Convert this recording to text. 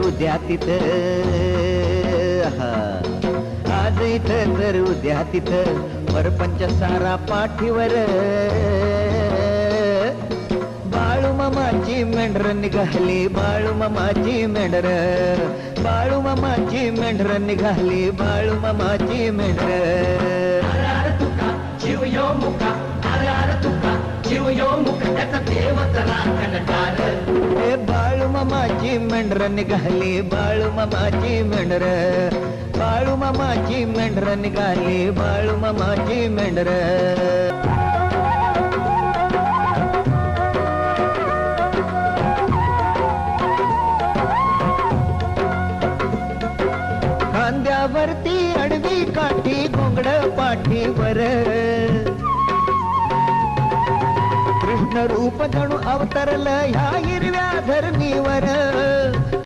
उद्या तिथं, आज इथं तर उद्या तिथं, परपंच सारा पाठीवर. बाळू मामाची मेंढर निघाली, बाळू मामाची मेंढर, बाळू मामाची मेंढर निघाली, बाळू मामाची मेंढर. जीव यो मुका, अरे तुका जीव यो मुक, त्याचा देवच राखणदार. हे बाळू मामाची मेंढर निघाली, बाळू मामाची मेंढर, बाळू मामाची मेंढर निघाली, बाळू मामाची मेंढर. खांद्यावरती अडवी काठी, घोंगड पाठीवर, कृष्ण रूप जणू अवतरलं ह्या हिरव्या धरणीवर.